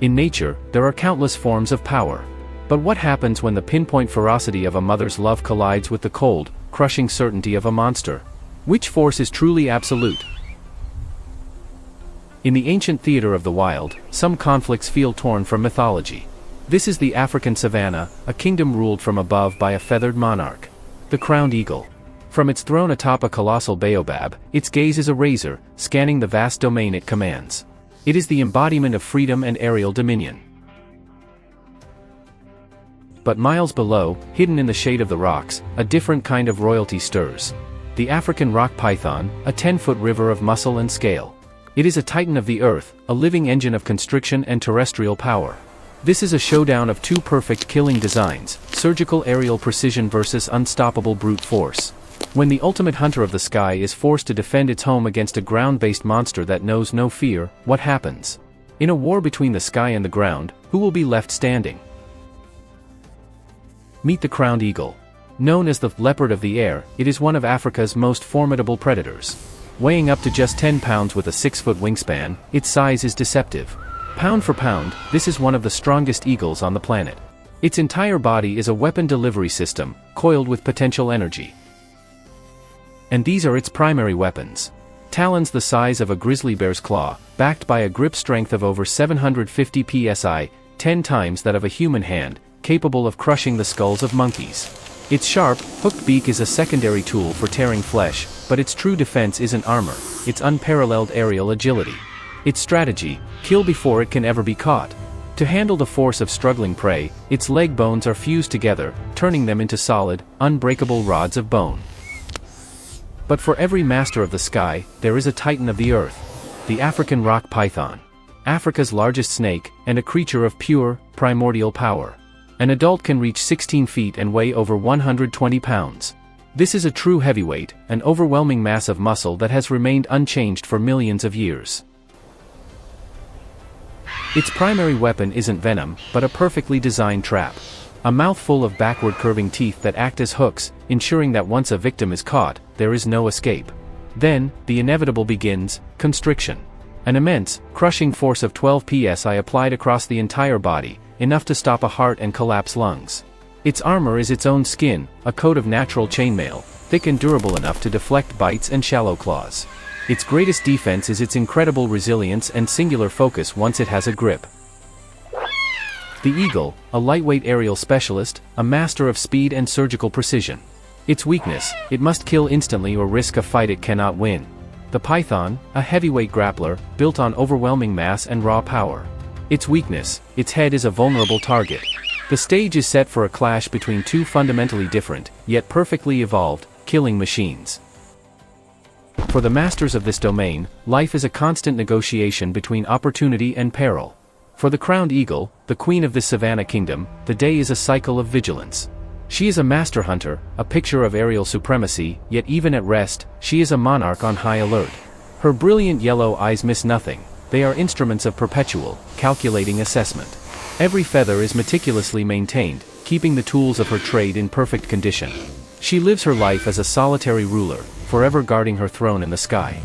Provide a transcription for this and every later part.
In nature, there are countless forms of power. But what happens when the pinpoint ferocity of a mother's love collides with the cold, crushing certainty of a monster? Which force is truly absolute? In the ancient theater of the wild, some conflicts feel torn from mythology. This is the African savanna, a kingdom ruled from above by a feathered monarch. The crowned eagle. From its throne atop a colossal baobab, its gaze is a razor, scanning the vast domain it commands. It is the embodiment of freedom and aerial dominion. But miles below, hidden in the shade of the rocks, a different kind of royalty stirs. The African rock python, a 10-foot river of muscle and scale. It is a titan of the earth, a living engine of constriction and terrestrial power. This is a showdown of two perfect killing designs, surgical aerial precision versus unstoppable brute force. When the ultimate hunter of the sky is forced to defend its home against a ground-based monster that knows no fear, what happens? In a war between the sky and the ground, who will be left standing? Meet the crowned eagle. Known as the leopard of the air, it is one of Africa's most formidable predators. Weighing up to just 10 pounds with a 6-foot wingspan, its size is deceptive. Pound for pound, this is one of the strongest eagles on the planet. Its entire body is a weapon delivery system, coiled with potential energy. And these are its primary weapons. Talons the size of a grizzly bear's claw, backed by a grip strength of over 750 psi, 10 times that of a human hand, capable of crushing the skulls of monkeys. Its sharp, hooked beak is a secondary tool for tearing flesh, but its true defense isn't armor, it's unparalleled aerial agility. Its strategy, kill before it can ever be caught. To handle the force of struggling prey, its leg bones are fused together, turning them into solid, unbreakable rods of bone. But for every master of the sky, there is a titan of the earth. The African rock python. Africa's largest snake, and a creature of pure, primordial power. An adult can reach 16 feet and weigh over 120 pounds. This is a true heavyweight, an overwhelming mass of muscle that has remained unchanged for millions of years. Its primary weapon isn't venom, but a perfectly designed trap. A mouthful of backward curving teeth that act as hooks, ensuring that once a victim is caught, there is no escape. Then, the inevitable begins, constriction. An immense, crushing force of 12 psi applied across the entire body, enough to stop a heart and collapse lungs. Its armor is its own skin, a coat of natural chainmail, thick and durable enough to deflect bites and shallow claws. Its greatest defense is its incredible resilience and singular focus once it has a grip. The eagle, a lightweight aerial specialist, a master of speed and surgical precision. Its weakness, it must kill instantly or risk a fight it cannot win. The python, a heavyweight grappler, built on overwhelming mass and raw power. Its weakness, its head is a vulnerable target. The stage is set for a clash between two fundamentally different, yet perfectly evolved, killing machines. For the masters of this domain, life is a constant negotiation between opportunity and peril. For the crowned eagle, the queen of this savanna kingdom, the day is a cycle of vigilance. She is a master hunter, a picture of aerial supremacy, yet even at rest, she is a monarch on high alert. Her brilliant yellow eyes miss nothing. They are instruments of perpetual, calculating assessment. Every feather is meticulously maintained, keeping the tools of her trade in perfect condition. She lives her life as a solitary ruler, forever guarding her throne in the sky.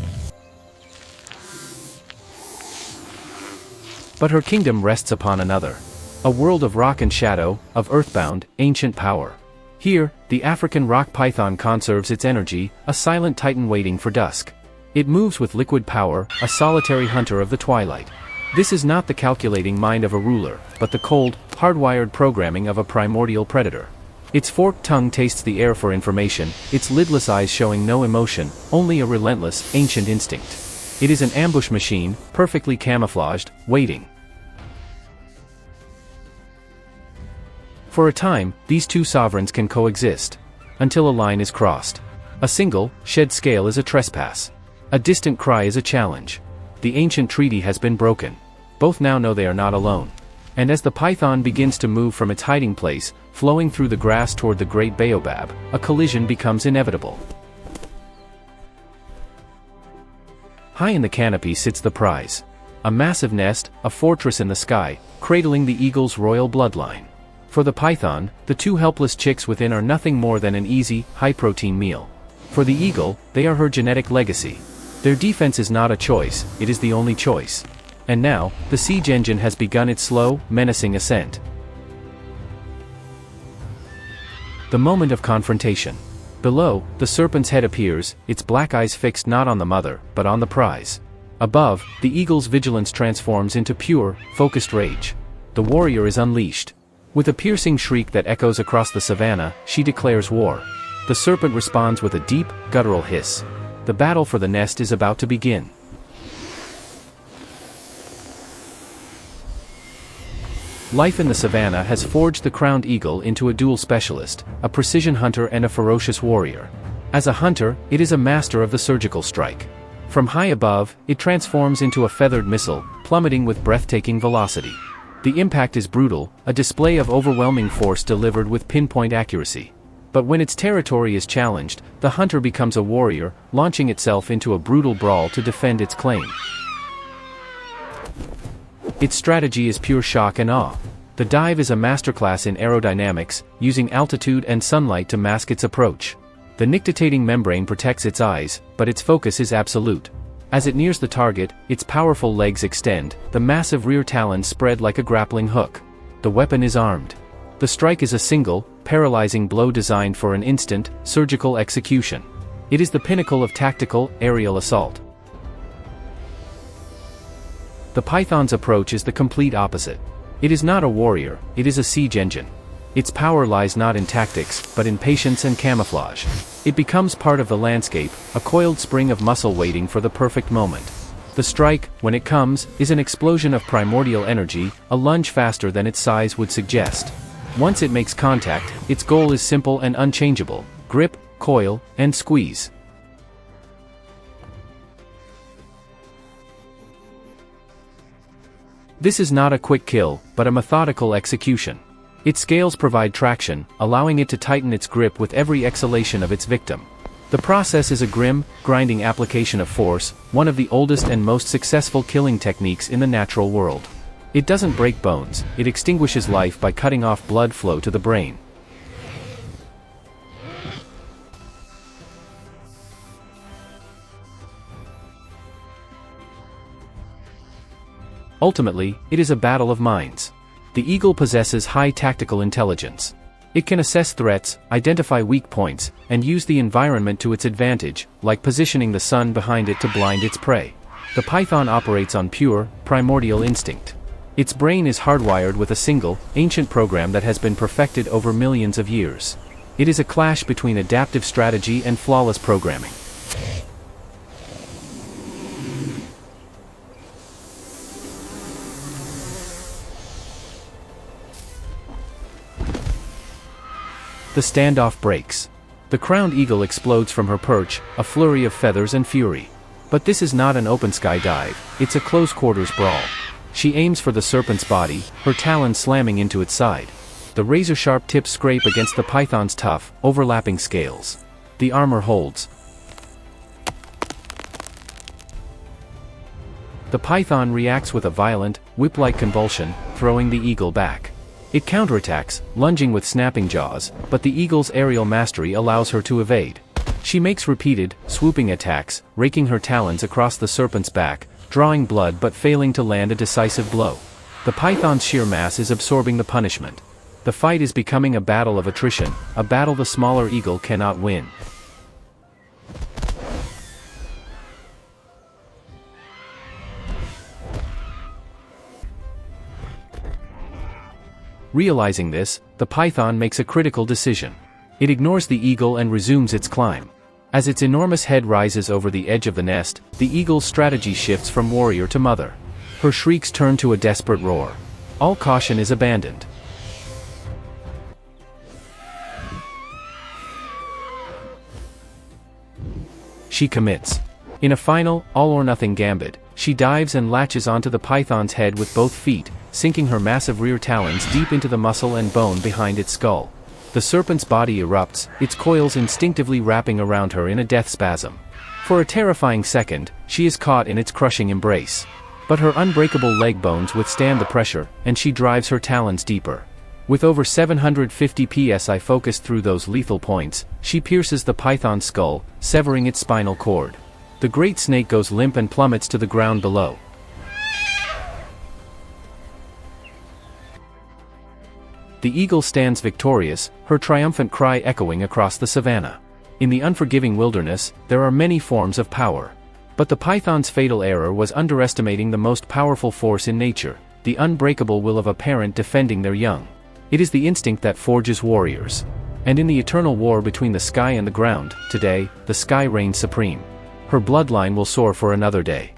But her kingdom rests upon another. A world of rock and shadow, of earthbound, ancient power. Here, the African rock python conserves its energy, a silent titan waiting for dusk. It moves with liquid power, a solitary hunter of the twilight. This is not the calculating mind of a ruler, but the cold, hardwired programming of a primordial predator. Its forked tongue tastes the air for information, its lidless eyes showing no emotion, only a relentless, ancient instinct. It is an ambush machine, perfectly camouflaged, waiting. For a time, these two sovereigns can coexist. Until a line is crossed. A single, shed scale is a trespass. A distant cry is a challenge. The ancient treaty has been broken. Both now know they are not alone. And as the python begins to move from its hiding place, flowing through the grass toward the great baobab, a collision becomes inevitable. High in the canopy sits the prize. A massive nest, a fortress in the sky, cradling the eagle's royal bloodline. For the python, the two helpless chicks within are nothing more than an easy, high-protein meal. For the eagle, they are her genetic legacy. Their defense is not a choice, it is the only choice. And now, the siege engine has begun its slow, menacing ascent. The moment of confrontation. Below, the serpent's head appears, its black eyes fixed not on the mother, but on the prize. Above, the eagle's vigilance transforms into pure, focused rage. The warrior is unleashed. With a piercing shriek that echoes across the savannah, she declares war. The serpent responds with a deep, guttural hiss. The battle for the nest is about to begin. Life in the savannah has forged the crowned eagle into a dual specialist, a precision hunter and a ferocious warrior. As a hunter, it is a master of the surgical strike. From high above, it transforms into a feathered missile, plummeting with breathtaking velocity. The impact is brutal, a display of overwhelming force delivered with pinpoint accuracy. But when its territory is challenged, the hunter becomes a warrior, launching itself into a brutal brawl to defend its claim. Its strategy is pure shock and awe. The dive is a masterclass in aerodynamics, using altitude and sunlight to mask its approach. The nictitating membrane protects its eyes, but its focus is absolute. As it nears the target, its powerful legs extend, the massive rear talons spread like a grappling hook. The weapon is armed. The strike is a single, paralyzing blow designed for an instant, surgical execution. It is the pinnacle of tactical, aerial assault. The python's approach is the complete opposite. It is not a warrior, it is a siege engine. Its power lies not in tactics, but in patience and camouflage. It becomes part of the landscape, a coiled spring of muscle waiting for the perfect moment. The strike, when it comes, is an explosion of primordial energy, a lunge faster than its size would suggest. Once it makes contact, its goal is simple and unchangeable: grip, coil, and squeeze. This is not a quick kill, but a methodical execution. Its scales provide traction, allowing it to tighten its grip with every exhalation of its victim. The process is a grim, grinding application of force, one of the oldest and most successful killing techniques in the natural world. It doesn't break bones, it extinguishes life by cutting off blood flow to the brain. Ultimately, it is a battle of minds. The eagle possesses high tactical intelligence. It can assess threats, identify weak points, and use the environment to its advantage, like positioning the sun behind it to blind its prey. The python operates on pure, primordial instinct. Its brain is hardwired with a single, ancient program that has been perfected over millions of years. It is a clash between adaptive strategy and flawless programming. The standoff breaks. The crowned eagle explodes from her perch, a flurry of feathers and fury. But this is not an open sky dive, it's a close-quarters brawl. She aims for the serpent's body, her talons slamming into its side. The razor-sharp tips scrape against the python's tough, overlapping scales. The armor holds. The python reacts with a violent, whip-like convulsion, throwing the eagle back. It counterattacks, lunging with snapping jaws, but the eagle's aerial mastery allows her to evade. She makes repeated, swooping attacks, raking her talons across the serpent's back, drawing blood but failing to land a decisive blow. The python's sheer mass is absorbing the punishment. The fight is becoming a battle of attrition, a battle the smaller eagle cannot win. Realizing this, the python makes a critical decision. It ignores the eagle and resumes its climb. As its enormous head rises over the edge of the nest, the eagle's strategy shifts from warrior to mother. Her shrieks turn to a desperate roar. All caution is abandoned. She commits. In a final, all-or-nothing gambit, she dives and latches onto the python's head with both feet, sinking her massive rear talons deep into the muscle and bone behind its skull. The serpent's body erupts, its coils instinctively wrapping around her in a death spasm. For a terrifying second, she is caught in its crushing embrace. But her unbreakable leg bones withstand the pressure, and she drives her talons deeper. With over 750 psi focused through those lethal points, she pierces the python's skull, severing its spinal cord. The great snake goes limp and plummets to the ground below. The eagle stands victorious, her triumphant cry echoing across the savanna. In the unforgiving wilderness, there are many forms of power. But the python's fatal error was underestimating the most powerful force in nature, the unbreakable will of a parent defending their young. It is the instinct that forges warriors. And in the eternal war between the sky and the ground, today, the sky reigns supreme. Her bloodline will soar for another day.